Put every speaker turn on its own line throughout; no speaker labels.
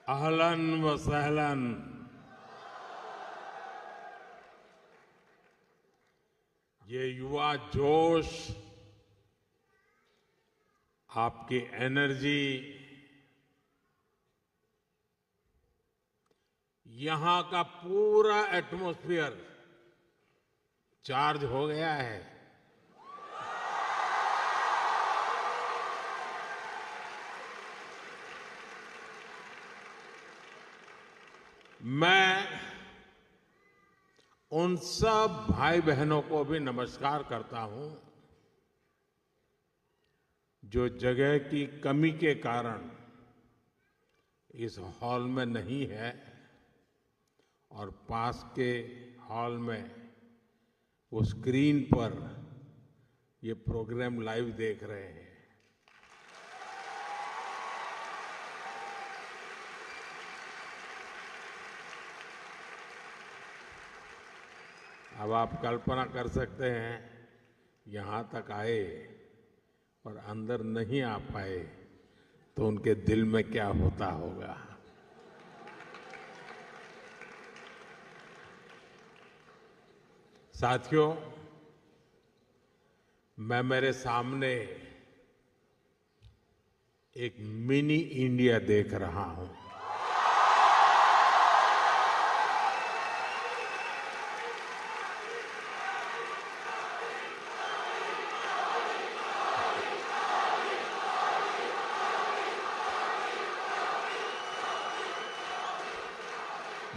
अहलन व सहलन। ये युवा जोश, आपकी एनर्जी, यहां का पूरा एटमॉस्फेयर चार्ज हो गया है। मैं उन सब भाई बहनों को भी नमस्कार करता हूं जो जगह की कमी के कारण इस हॉल में नहीं है और पास के हॉल में वो स्क्रीन पर ये प्रोग्राम लाइव देख रहे हैं। अब आप कल्पना कर सकते हैं, यहां तक आए और अंदर नहीं आ पाए तो उनके दिल में क्या होता होगा। साथियों, मैं मेरे सामने एक मिनी इंडिया देख रहा हूं।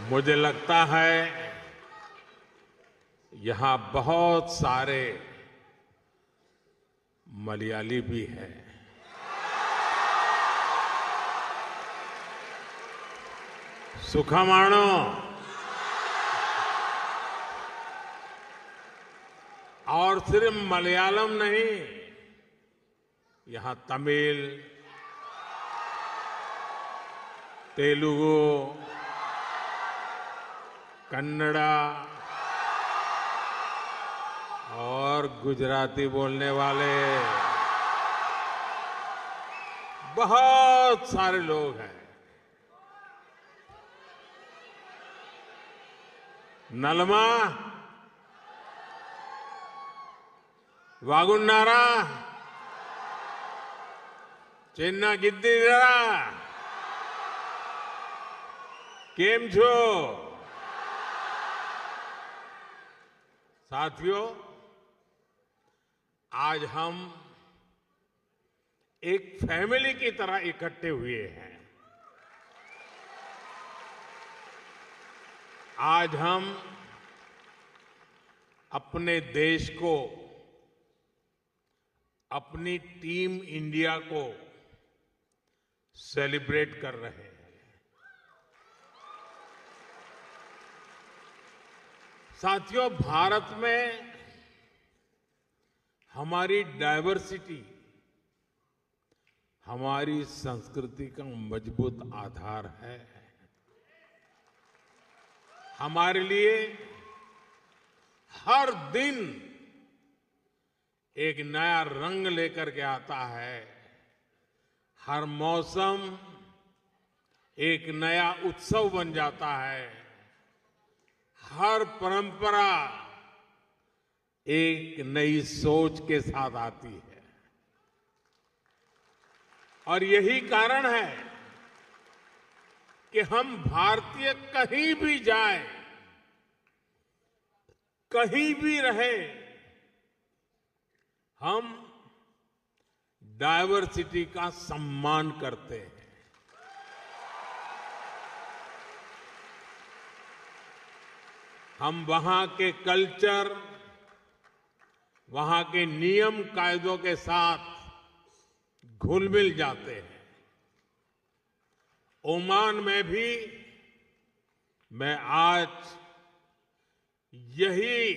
मुझे लगता है यहां बहुत सारे मलयाली भी हैं। सुखमाणो, और सिर्फ मलयालम नहीं, यहां तमिल, तेलुगु, कन्नड़ा और गुजराती बोलने वाले बहुत सारे लोग हैं। नलमा, वागुन्नारा, चेन्ना गिद्दीरा, केम छो? साथियों, आज हम एक फैमिली की तरह इकट्ठे हुए हैं। आज हम अपने देश को, अपनी टीम इंडिया को सेलिब्रेट कर रहे हैं। साथियों, भारत में हमारी डायवर्सिटी, हमारी संस्कृति का मजबूत आधार है। हमारे लिए हर दिन एक नया रंग लेकर के आता है। हर मौसम एक नया उत्सव बन जाता है। हर परंपरा एक नई सोच के साथ आती है। और यही कारण है कि हम भारतीय कहीं भी जाए, कहीं भी रहे, हम डायवर्सिटी का सम्मान करते हैं। हम वहां के कल्चर, वहां के नियम कायदों के साथ घुल मिल जाते हैं। ओमान में भी मैं आज यही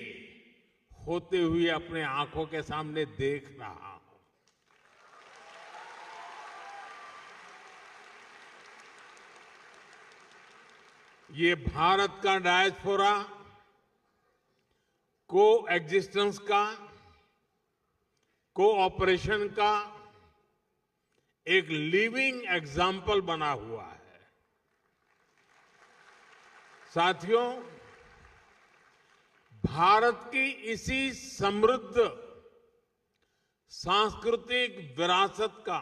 होते हुए अपने आंखों के सामने देख रहा हूं। ये भारत का डायस्पोरा को एग्जिस्टेंस का, कोऑपरेशन का एक लिविंग एग्जाम्पल बना हुआ है। साथियों, भारत की इसी समृद्ध सांस्कृतिक विरासत का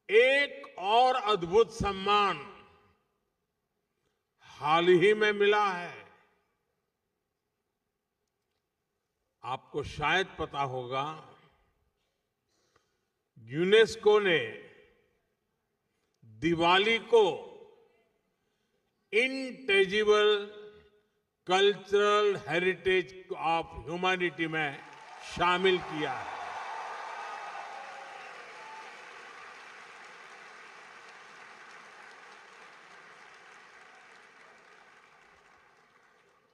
एक और अद्भुत सम्मान हाल ही में मिला है। आपको शायद पता होगा, यूनेस्को ने दिवाली को इंटेजिबल कल्चरल हेरिटेज ऑफ ह्यूमैनिटी में शामिल किया है।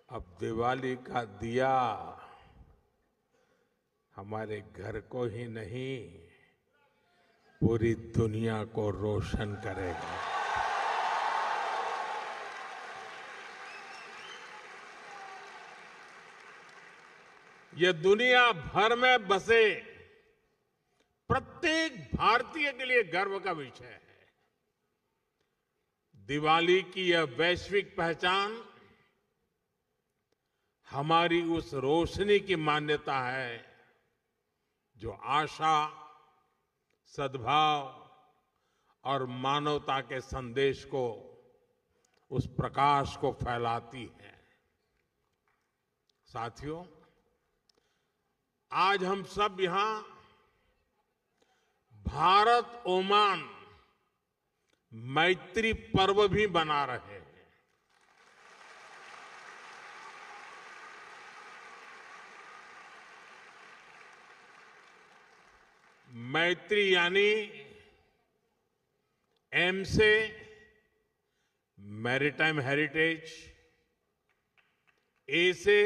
अब दिवाली का दिया हमारे घर को ही नहीं, पूरी दुनिया को रोशन करेगा। यह दुनिया भर में बसे प्रत्येक भारतीय के लिए गर्व का विषय है। दिवाली की यह वैश्विक पहचान हमारी उस रोशनी की मान्यता है जो आशा, सद्भाव और मानवता के संदेश को, उस प्रकाश को फैलाती है। साथियों, आज हम सब यहां भारत ओमान मैत्री पर्व भी मना रहे हैं। मैत्री यानी एम से मैरीटाइम हेरिटेज, ए से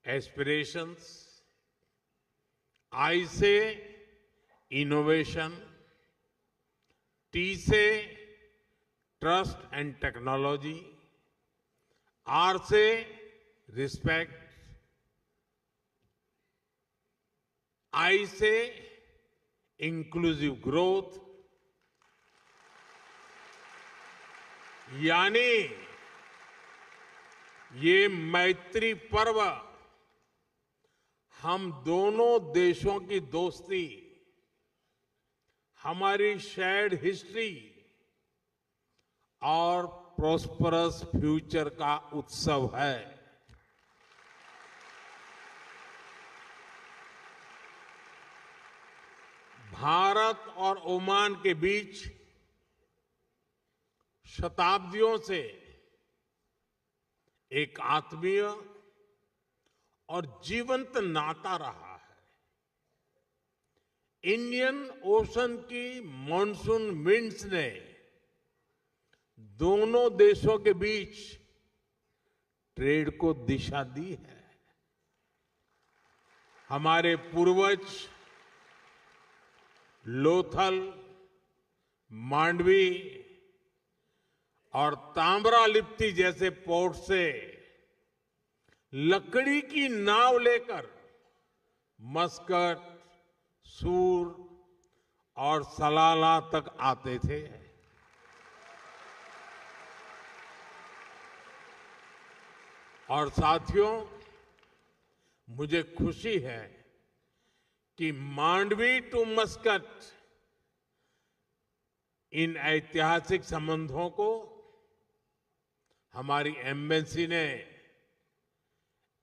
एस्पिरेशंस, आई से इनोवेशन, टी से ट्रस्ट एंड टेक्नोलॉजी, आर से रिस्पेक्ट, आई से इंक्लूसिव ग्रोथ, यानी ये मैत्री पर्व हम दोनों देशों की दोस्ती, हमारी शेयर्ड हिस्ट्री और प्रॉस्परस फ्यूचर का उत्सव है। भारत और ओमान के बीच शताब्दियों से एक आत्मीय और जीवंत नाता रहा है। इंडियन ओशन की मॉनसून विंड्स ने दोनों देशों के बीच ट्रेड को दिशा दी है। हमारे पूर्वज लोथल, मांडवी और ताम्रालिप्ति जैसे पोर्ट से लकड़ी की नाव लेकर मस्कट, सूर और सलाला तक आते थे। और साथियों, मुझे खुशी है कि मांडवी टू मस्कट इन ऐतिहासिक संबंधों को हमारी एम्बेसी ने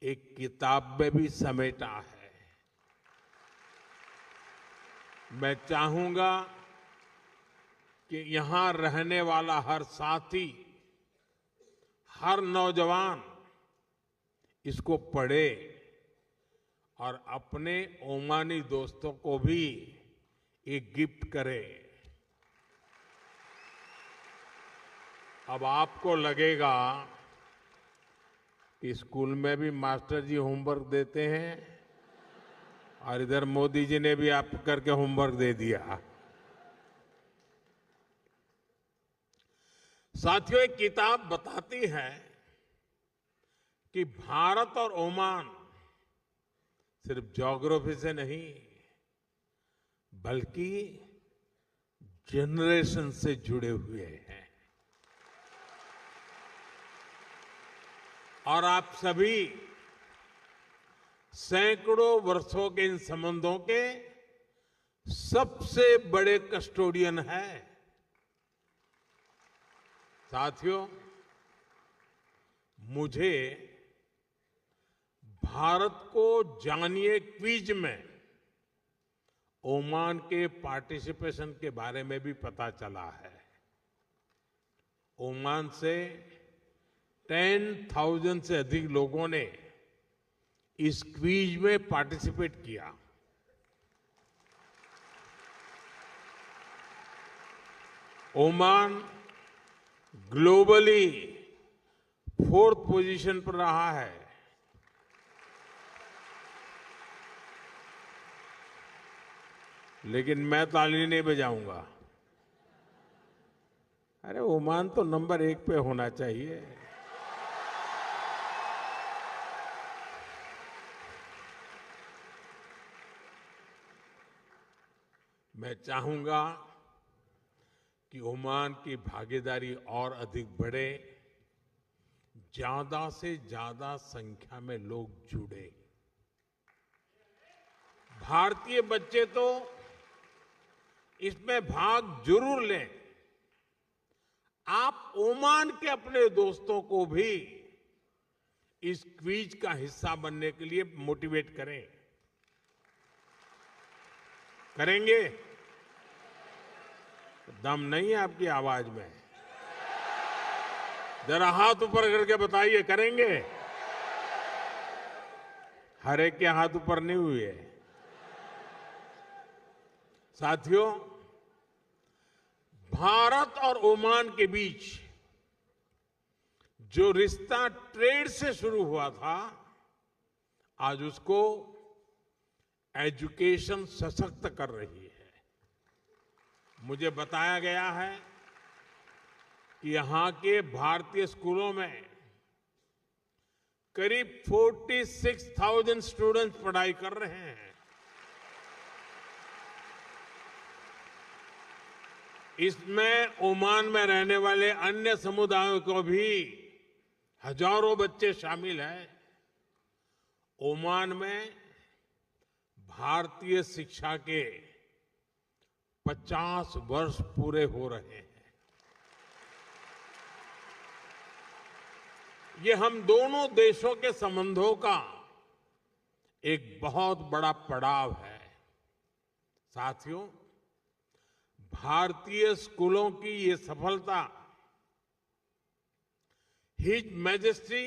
एक किताब में भी समेटा है। मैं चाहूंगा कि यहां रहने वाला हर साथी, हर नौजवान इसको पढ़े और अपने ओमानी दोस्तों को भी एक गिफ्ट करे। अब आपको लगेगा कि स्कूल में भी मास्टर जी होमवर्क देते हैं और इधर मोदी जी ने भी आप करके होमवर्क दे दिया। साथियों, एक किताब बताती है कि भारत और ओमान सिर्फ ज्योग्राफी से नहीं बल्कि जनरेशन से जुड़े हुए हैं। और आप सभी सैकड़ों वर्षों के इन संबंधों के सबसे बड़े कस्टोडियन हैं। साथियों, मुझे भारत को जानिए क्विज में ओमान के पार्टिसिपेशन के बारे में भी पता चला है। ओमान से 10,000 से अधिक लोगों ने इस क्विज में पार्टिसिपेट किया। ओमान ग्लोबली 4th पोजीशन पर रहा है। लेकिन मैं ताली नहीं बजाऊंगा। अरे ओमान तो नंबर 1 पे होना चाहिए। मैं चाहूंगा कि ओमान की भागीदारी और अधिक बढ़े, ज्यादा से ज्यादा संख्या में लोग जुड़े। भारतीय बच्चे तो इसमें भाग जरूर लें। आप ओमान के अपने दोस्तों को भी इस क्विज का हिस्सा बनने के लिए मोटिवेट करें। करेंगे? दम नहीं है आपकी आवाज में। जरा हाथ ऊपर करके बताइए, करेंगे? हर एक के हाथ ऊपर नहीं हुए। साथियों, भारत और ओमान के बीच जो रिश्ता ट्रेड से शुरू हुआ था, आज उसको एजुकेशन सशक्त कर रही है। मुझे बताया गया है कि यहां के भारतीय स्कूलों में करीब 46,000 स्टूडेंट्स पढ़ाई कर रहे हैं। इसमें ओमान में रहने वाले अन्य समुदायों को भी हजारों बच्चे शामिल हैं। ओमान में भारतीय शिक्षा के 50 वर्ष पूरे हो रहे हैं। ये हम दोनों देशों के संबंधों का एक बहुत बड़ा पड़ाव है। साथियों, भारतीय स्कूलों की ये सफलता his majesty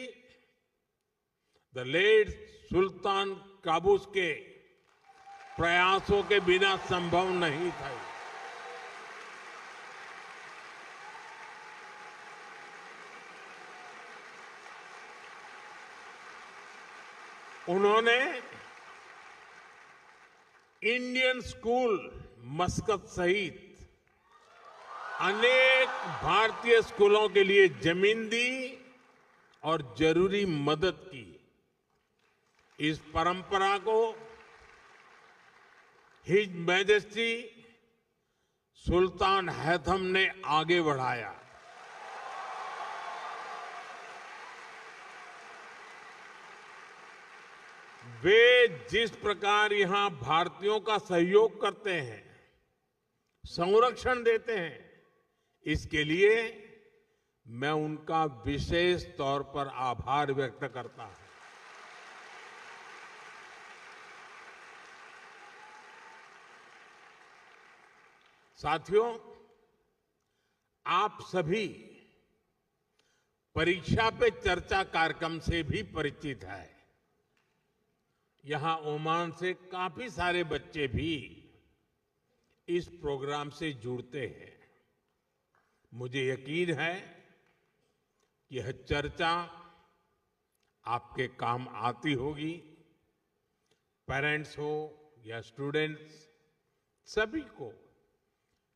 the late sultan Qaboos के प्रयासों के बिना संभव नहीं था। उन्होंने इंडियन स्कूल मस्कत सहित अनेक भारतीय स्कूलों के लिए जमीन दी और जरूरी मदद की। इस परंपरा को हिज मैजेस्टी सुल्तान हैथम ने आगे बढ़ाया। वे जिस प्रकार यहां भारतीयों का सहयोग करते हैं, संरक्षण देते हैं, इसके लिए मैं उनका विशेष तौर पर आभार व्यक्त करता हूं। साथियों, आप सभी परीक्षा पे चर्चा कार्यक्रम से भी परिचित हैं। यहां ओमान से काफी सारे बच्चे भी इस प्रोग्राम से जुड़ते हैं। मुझे यकीन है कि यह चर्चा आपके काम आती होगी। पेरेंट्स हो या स्टूडेंट्स, सभी को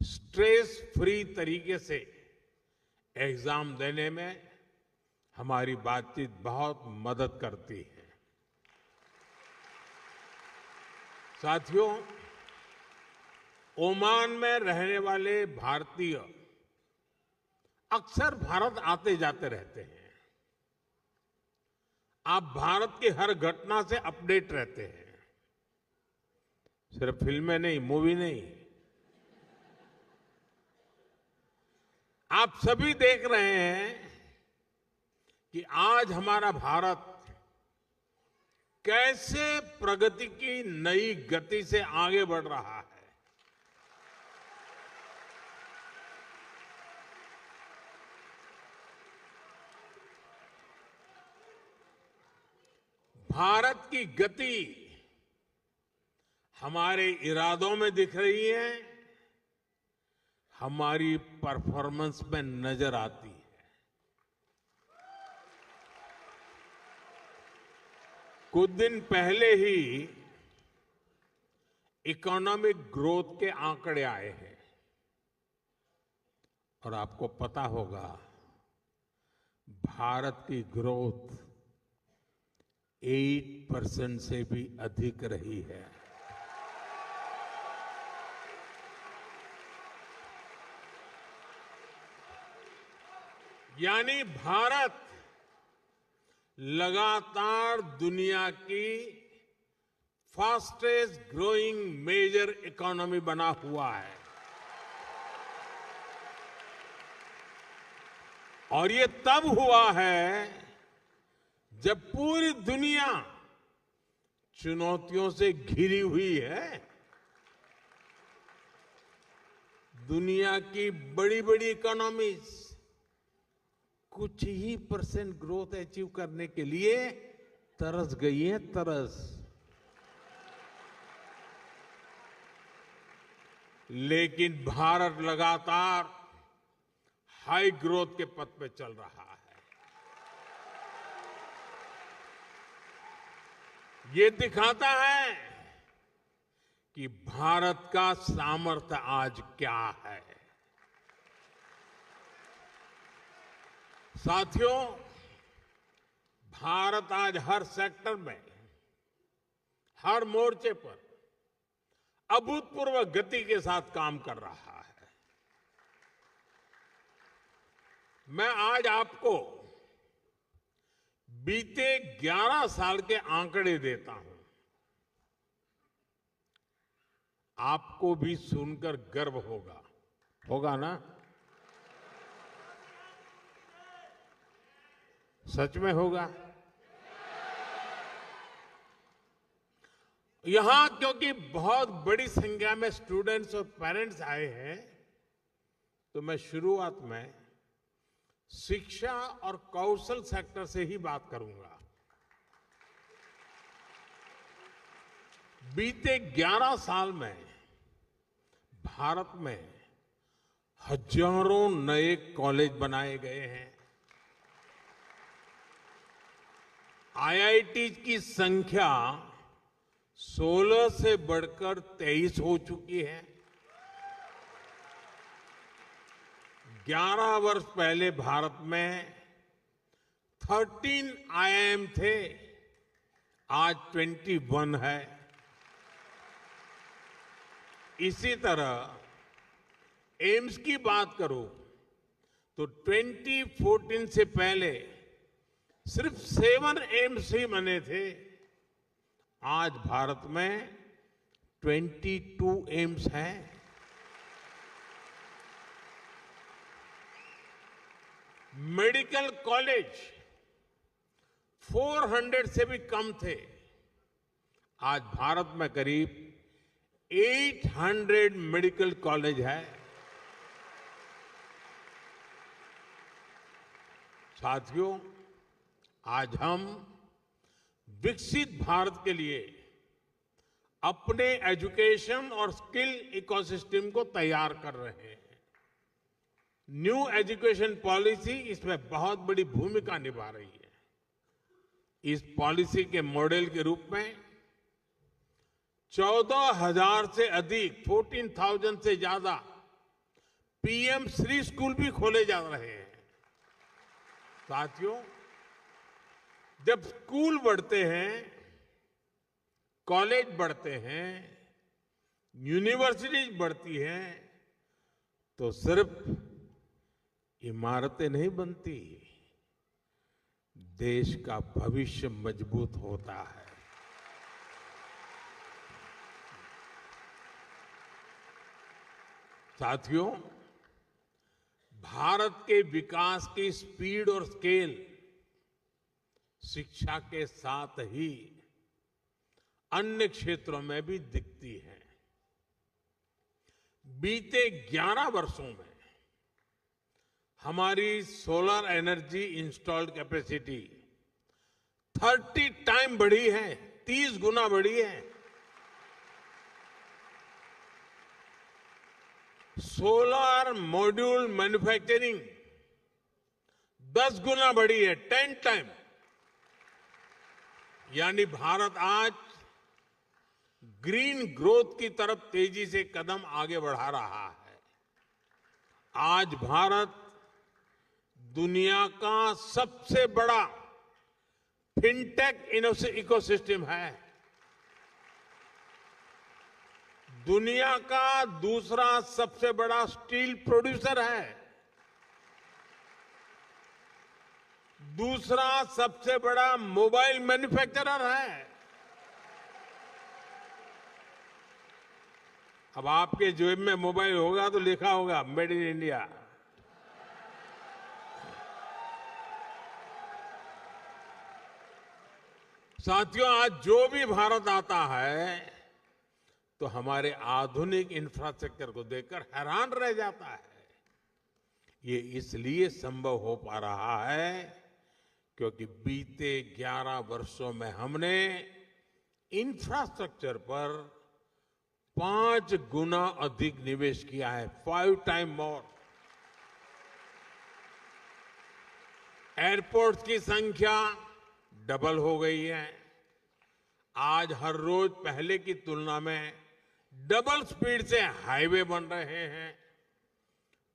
स्ट्रेस फ्री तरीके से एग्जाम देने में हमारी बातचीत बहुत मदद करती है। साथियों, ओमान में रहने वाले भारतीय अक्सर भारत आते जाते रहते हैं। आप भारत की हर घटना से अपडेट रहते हैं। सिर्फ फिल्में नहीं, मूवी नहीं, आप सभी देख रहे हैं कि आज हमारा भारत कैसे प्रगति की नई गति से आगे बढ़ रहा है। भारत की गति हमारे इरादों में दिख रही है, हमारी परफॉर्मेंस में नजर आती है। कुछ दिन पहले ही इकोनॉमिक ग्रोथ के आंकड़े आए हैं और आपको पता होगा भारत की ग्रोथ 8% से भी अधिक रही है। यानी भारत लगातार दुनिया की फास्टेस्ट ग्रोइंग मेजर इकोनॉमी बना हुआ है और ये तब हुआ है जब पूरी दुनिया चुनौतियों से घिरी हुई है। दुनिया की बड़ी बड़ी इकोनॉमीज कुछ ही परसेंट ग्रोथ अचीव करने के लिए तरस गई है, तरस। लेकिन भारत लगातार हाई ग्रोथ के पथ पे चल रहा है। ये दिखाता है कि भारत का सामर्थ्य आज क्या है। साथियों, भारत आज हर सेक्टर में, हर मोर्चे पर अभूतपूर्व गति के साथ काम कर रहा है। मैं आज आपको बीते 11 साल के आंकड़े देता हूं। आपको भी सुनकर गर्व होगा, होगा ना? सच में होगा। यहां क्योंकि बहुत बड़ी संख्या में स्टूडेंट्स और पेरेंट्स आए हैं, तो मैं शुरुआत में शिक्षा और कौशल सेक्टर से ही बात करूंगा। बीते 11 साल में भारत में हजारों नए कॉलेज बनाए गए हैं। आईआईटी की संख्या 16 से बढ़कर 23 हो चुकी है। 11 वर्ष पहले भारत में 13 आईआईएम थे, आज 21 है। इसी तरह एम्स की बात करूं तो 2014 से पहले सिर्फ 7 एम्स ही बने थे, आज भारत में 22 एम्स हैं। मेडिकल कॉलेज 400 से भी कम थे, आज भारत में करीब 800 मेडिकल कॉलेज है। साथियों, आज हम विकसित भारत के लिए अपने एजुकेशन और स्किल इकोसिस्टम को तैयार कर रहे हैं। न्यू एजुकेशन पॉलिसी इसमें बहुत बड़ी भूमिका निभा रही है। इस पॉलिसी के मॉडल के रूप में 14,000 से अधिक 14,000 से ज्यादा पीएम श्री स्कूल भी खोले जा रहे हैं। साथियों, जब स्कूल बढ़ते हैं, कॉलेज बढ़ते हैं, यूनिवर्सिटीज बढ़ती हैं, तो सिर्फ इमारतें नहीं बनती, देश का भविष्य मजबूत होता है। साथियों, भारत के विकास की स्पीड और स्केल शिक्षा के साथ ही अन्य क्षेत्रों में भी दिखती है। बीते 11 वर्षों में हमारी solar energy installed capacity 30 time बढ़ी है, 30 गुना बढ़ी है। सोलर मॉड्यूल मैन्युफैक्चरिंग 10 गुना बढ़ी है, 10 टाइम। यानी भारत आज ग्रीन ग्रोथ की तरफ तेजी से कदम आगे बढ़ा रहा है। आज भारत दुनिया का सबसे बड़ा फिनटेक इकोसिस्टम है। दुनिया का दूसरा सबसे बड़ा स्टील प्रोड्यूसर है। दूसरा सबसे बड़ा मोबाइल मैन्युफैक्चरर है। अब आपके जेब में मोबाइल होगा तो लिखा होगा मेड इन इंडिया। साथियों, आज जो भी भारत आता है तो हमारे आधुनिक इंफ्रास्ट्रक्चर को देखकर हैरान रह जाता है। ये इसलिए संभव हो पा रहा है क्योंकि बीते 11 वर्षों में हमने इंफ्रास्ट्रक्चर पर 5 गुना अधिक निवेश किया है, 5 टाइम मोर। एयरपोर्ट्स की संख्या डबल हो गई है। आज हर रोज पहले की तुलना में डबल स्पीड से हाईवे बन रहे हैं।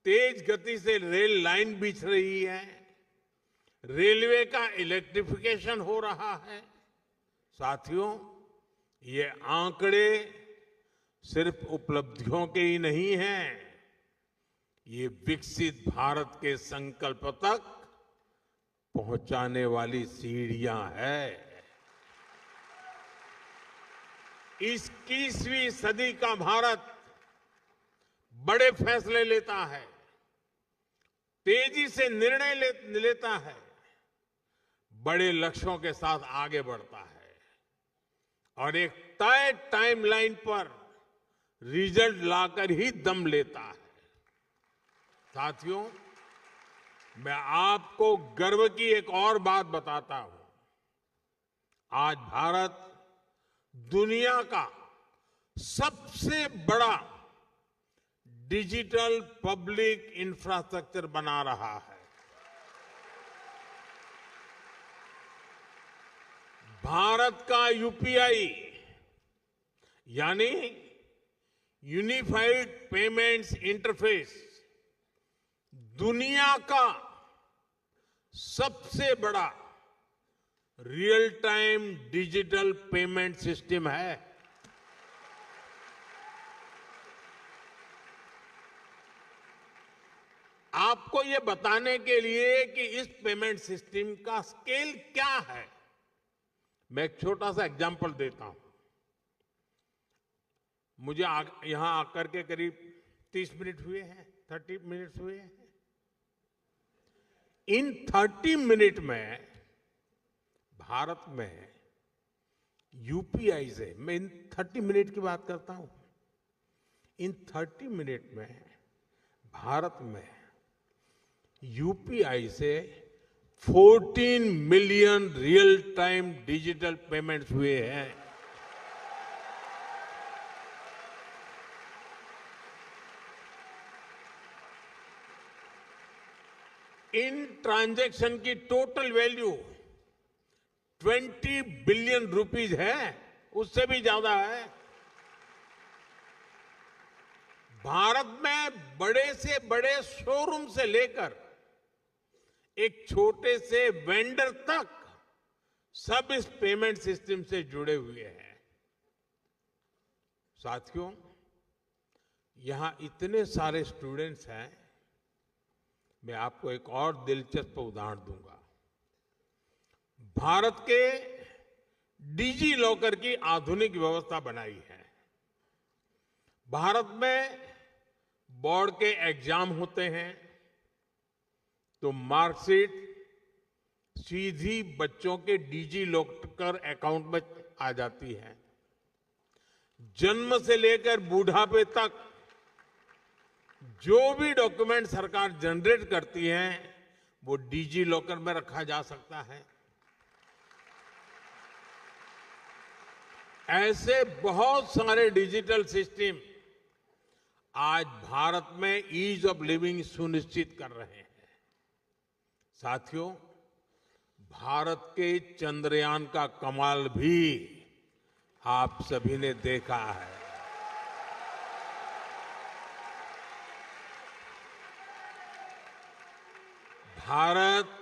तेज गति से रेल लाइन बिछ रही है। रेलवे का इलेक्ट्रिफिकेशन हो रहा है। साथियों, ये आंकड़े सिर्फ उपलब्धियों के ही नहीं हैं, ये विकसित भारत के संकल्प तक पहुंचाने वाली सीढ़ियां हैं। 21वीं सदी का भारत बड़े फैसले लेता है, तेजी से निर्णय लेता है, बड़े लक्ष्यों के साथ आगे बढ़ता है और एक तय टाइमलाइन पर रिजल्ट लाकर ही दम लेता है। साथियों, मैं आपको गर्व की एक और बात बताता हूं। आज भारत दुनिया का सबसे बड़ा डिजिटल पब्लिक इंफ्रास्ट्रक्चर बना रहा है। भारत का यूपीआई यानी यूनिफाइड पेमेंट्स इंटरफेस दुनिया का सबसे बड़ा real time digital payment system है। आपको ये बताने के लिए कि इस पेमेंट सिस्टम का स्केल क्या है, मैं एक छोटा सा एग्जांपल देता हूं। मुझे यहां आकर के करीब 30 मिनट हुए हैं, 30 मिनट्स हुए हैं। इन 30 मिनट में भारत में यूपीआई से, मैं इन 30 मिनट की बात करता हूं, इन 30 मिनट में भारत में यूपीआई से 14 million real time digital payments हुए हैं। इन ट्रांजैक्शन की टोटल वैल्यू 20 बिलियन रुपीज है, उससे भी ज्यादा है। भारत में बड़े से बड़े शोरूम से लेकर एक छोटे से वेंडर तक सब इस पेमेंट सिस्टम से जुड़े हुए हैं। साथियों, यहां इतने सारे स्टूडेंट्स हैं, मैं आपको एक और दिलचस्प उदाहरण दूंगा। भारत के डिजी लॉकर की आधुनिक व्यवस्था बनाई है। भारत में बोर्ड के एग्जाम होते हैं तो मार्कशीट सीधी बच्चों के डिजी लॉकर अकाउंट में आ जाती है। जन्म से लेकर बूढ़ापे तक जो भी डॉक्यूमेंट सरकार जनरेट करती है वो डिजी लॉकर में रखा जा सकता है। ऐसे बहुत सारे डिजिटल सिस्टम आज भारत में ईज ऑफ लिविंग सुनिश्चित कर रहे हैं। साथियों, भारत के चंद्रयान का कमाल भी आप सभी ने देखा है। भारत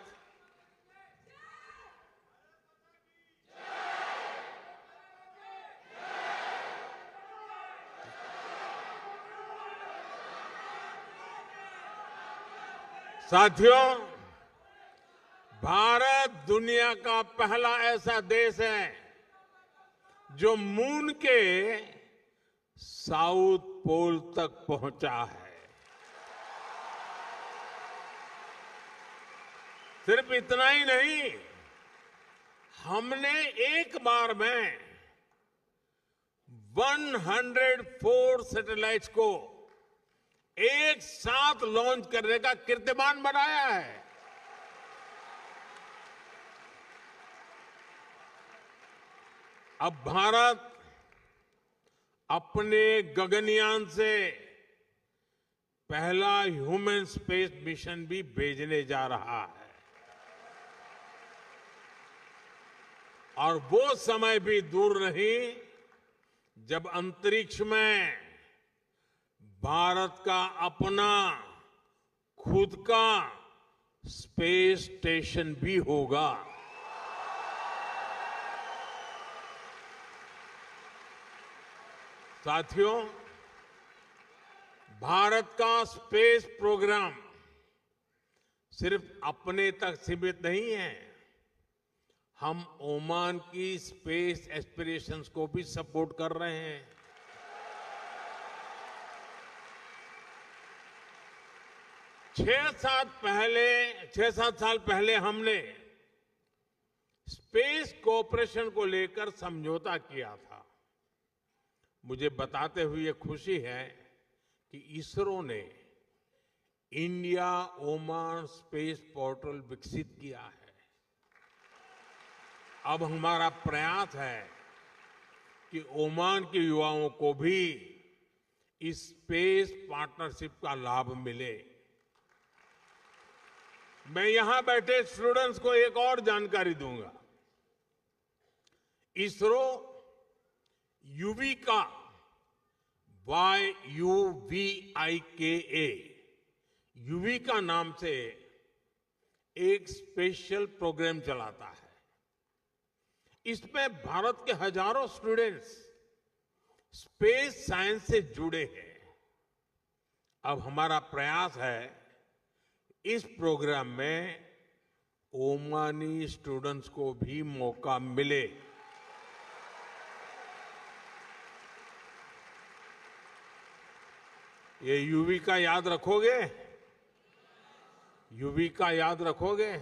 साथियों, भारत दुनिया का पहला ऐसा देश है जो मून के साउथ पोल तक पहुंचा है। सिर्फ इतना ही नहीं, हमने एक बार में 104 सैटेलाइट्स को एक साथ लॉन्च करने का कीर्तिमान बनाया है। अब भारत अपने गगनयान से पहला ह्यूमन स्पेस मिशन भी भेजने जा रहा है और वो समय भी दूर नहीं जब अंतरिक्ष में भारत का अपना खुद का स्पेस स्टेशन भी होगा। साथियों, भारत का स्पेस प्रोग्राम सिर्फ अपने तक सीमित नहीं है। हम ओमान की स्पेस एस्पिरेशंस को भी सपोर्ट कर रहे हैं। 6-7 साल पहले हमने स्पेस कोऑपरेशन को लेकर समझौता किया था। मुझे बताते हुए खुशी है कि इसरो ने इंडिया ओमान स्पेस पोर्टल विकसित किया है। अब हमारा प्रयास है कि ओमान के युवाओं को भी इस स्पेस पार्टनरशिप का लाभ मिले। मैं यहां बैठे स्टूडेंट्स को एक और जानकारी दूंगा। इसरो युविका युविका नाम से एक स्पेशल प्रोग्राम चलाता है। इसमें भारत के हजारों स्टूडेंट्स स्पेस साइंस से जुड़े हैं। अब हमारा प्रयास है इस प्रोग्राम में ओमानी स्टूडेंट्स को भी मौका मिले। ये युविका याद रखोगे? युविका याद रखोगे?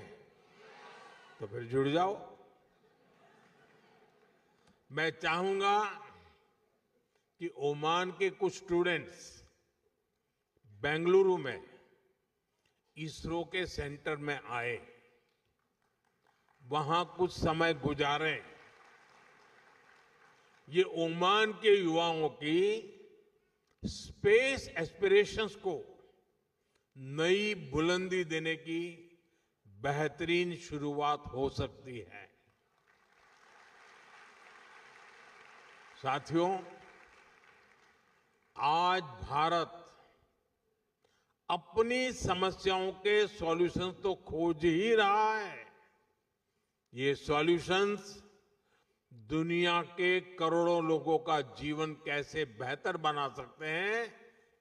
तो फिर जुड़ जाओ। मैं चाहूंगा कि ओमान के कुछ स्टूडेंट्स बेंगलुरु में इसरो के सेंटर में आए, वहां कुछ समय गुजारें। ये ओमान के युवाओं की स्पेस एस्पिरेशंस को नई बुलंदी देने की बेहतरीन शुरुआत हो सकती है। साथियों, आज भारत अपनी समस्याओं के सॉल्यूशंस तो खोज ही रहा है। ये सॉल्यूशंस दुनिया के करोड़ों लोगों का जीवन कैसे बेहतर बना सकते हैं,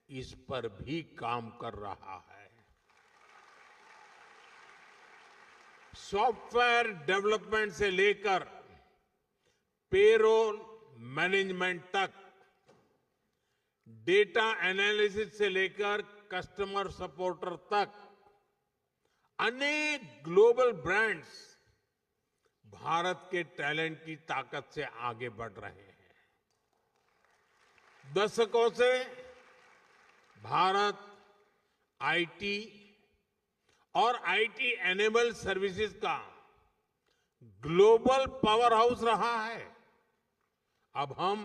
इस पर भी काम कर रहा है। सॉफ्टवेयर डेवलपमेंट से लेकर पेरोल मैनेजमेंट तक, डेटा एनालिसिस से लेकर कस्टमर सपोर्टर तक, अनेक ग्लोबल ब्रांड्स भारत के टैलेंट की ताकत से आगे बढ़ रहे हैं। दशकों से भारत आईटी और आईटी एनेबल सर्विसेज का ग्लोबल पावर हाउस रहा है। अब हम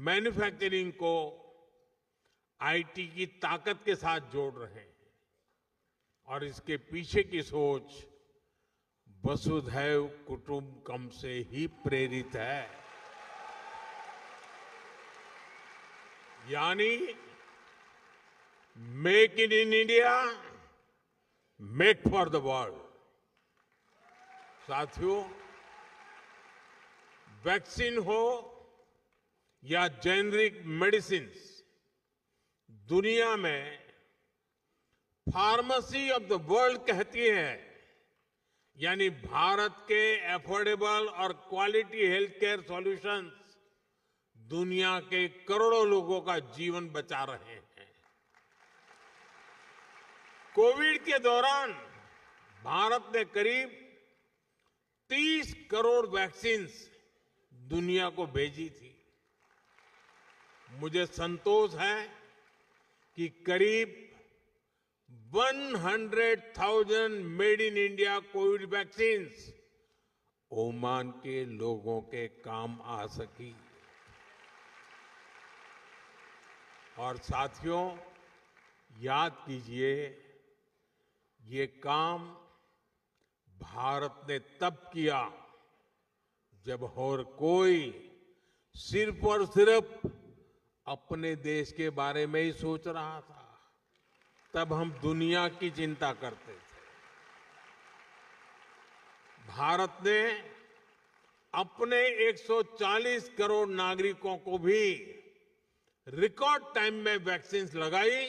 मैन्युफैक्चरिंग को आईटी की ताकत के साथ जोड़ रहे हैं और इसके पीछे की सोच वसुधैव कुटुंबकम से ही प्रेरित है। यानी make in India, make for the world. साथियों, वैक्सीन हो या जेनरिक मेडिसिन्स, दुनिया में फार्मेसी ऑफ द वर्ल्ड कहती है, यानी भारत के एफोर्डेबल और क्वालिटी हेल्थ केयर सॉल्यूशंस दुनिया के करोड़ों लोगों का जीवन बचा रहे हैं। कोविड के दौरान भारत ने करीब 30 करोड़ वैक्सीन्स दुनिया को भेजी थी। मुझे संतोष है कि करीब 100,000 made in India Covid vaccines Oman के लोगों के काम आ सकी। और साथियों, याद कीजिए, ये काम भारत ने तब किया जब और कोई सिर्फ और सिर्फ अपने देश के बारे में ही सोच रहा था। तब हम दुनिया की चिंता करते थे। भारत ने अपने 140 करोड़ नागरिकों को भी रिकॉर्ड टाइम में वैक्सीन लगाई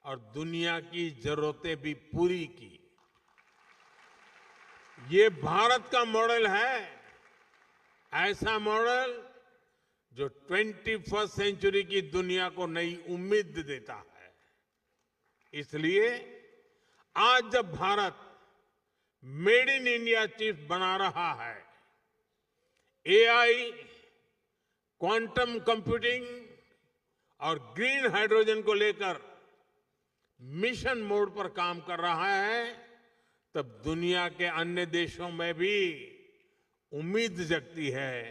और दुनिया की जरूरतें भी पूरी की। ये भारत का मॉडल है, ऐसा मॉडल जो 21st सेंचुरी की दुनिया को नई उम्मीद देता है। इसलिए आज जब Bharat made in India chief बना रहा है, एआई, क्वांटम कंप्यूटिंग और ग्रीन हाइड्रोजन को लेकर मिशन मोड पर काम कर रहा है, तब दुनिया के अन्य देशों में भी उम्मीद जगती है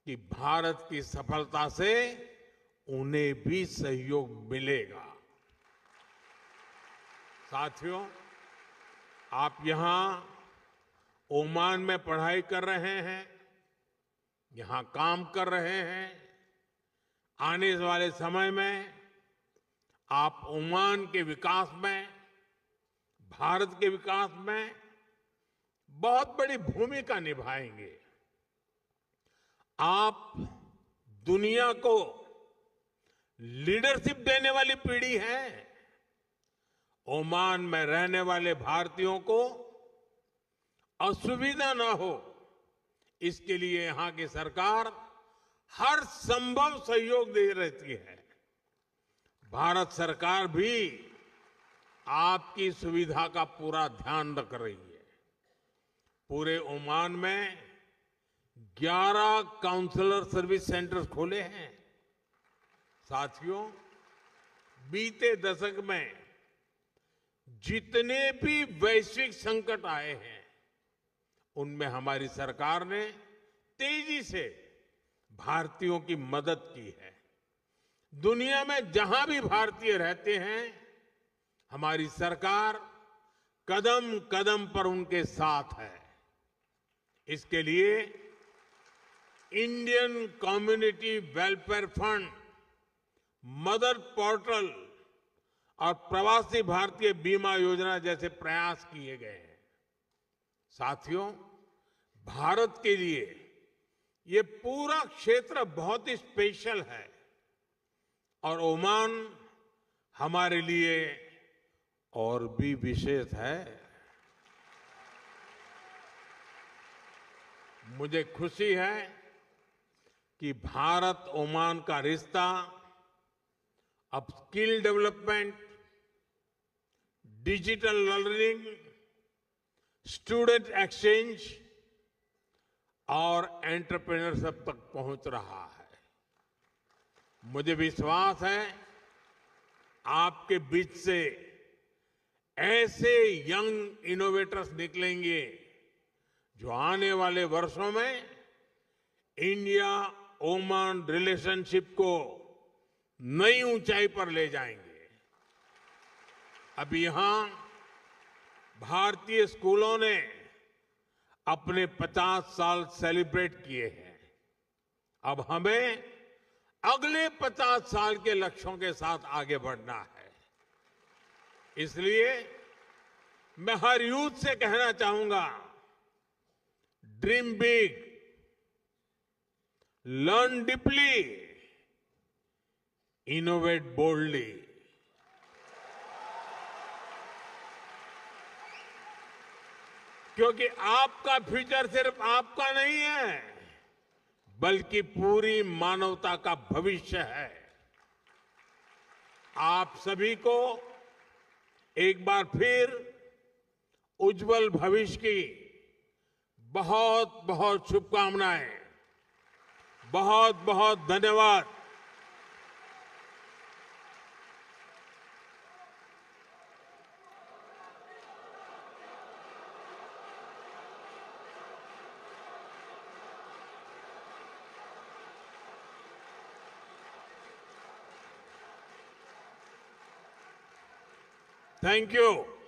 कि भारत की सफलता से उन्हें भी सहयोग मिलेगा। साथियों, आप यहां ओमान में पढ़ाई कर रहे हैं, यहां काम कर रहे हैं। आने वाले समय में आप ओमान के विकास में, भारत के विकास में बहुत बड़ी भूमिका निभाएंगे। आप दुनिया को लीडरशिप देने वाली पीढ़ी है। ओमान में रहने वाले भारतीयों को असुविधा न हो, इसके लिए यहां की सरकार हर संभव सहयोग दे रहती है। भारत सरकार भी आपकी सुविधा का पूरा ध्यान रख रही है। पूरे ओमान में 11 काउंसलर सर्विस सेंटर्स खोले हैं। साथियों, बीते दशक में जितने भी वैश्विक संकट आए हैं, उनमें हमारी सरकार ने तेजी से भारतीयों की मदद की है। दुनिया में जहां भी भारतीय रहते हैं, हमारी सरकार कदम कदम पर उनके साथ है। इसके लिए Indian community welfare fund, mother portal और प्रवासी भारतीय बीमा योजना जैसे प्रयास किए गए हैं। साथियों, भारत के लिए ये पूरा क्षेत्र बहुत ही स्पेशल है और ओमान हमारे लिए और भी विशेष है। मुझे खुशी है कि भारत ओमान का रिश्ता अब skill development, digital learning, student exchange और एंटरप्रेन्योरशिप तक पहुंच रहा है। मुझे विश्वास है आपके बीच से ऐसे यंग इनोवेटर्स निकलेंगे जो आने वाले वर्षों में इंडिया ओमान रिलेशनशिप को नई ऊंचाई पर ले जाएंगे। अब यहां भारतीय स्कूलों ने अपने 50 साल सेलिब्रेट किए हैं। अब हमें अगले 50 साल के लक्ष्यों के साथ आगे बढ़ना है। इसलिए मैं हर यूथ से कहना चाहूंगा, dream big, learn deeply, innovate boldly. क्योंकि आपका फ्यूचर सिर्फ आपका नहीं है, बल्कि पूरी मानवता का भविष्य है। आप सभी को एक बार फिर उज्जवल भविष्य की बहुत बहुत शुभकामनाएं। बहुत बहुत धन्यवाद। Thank you.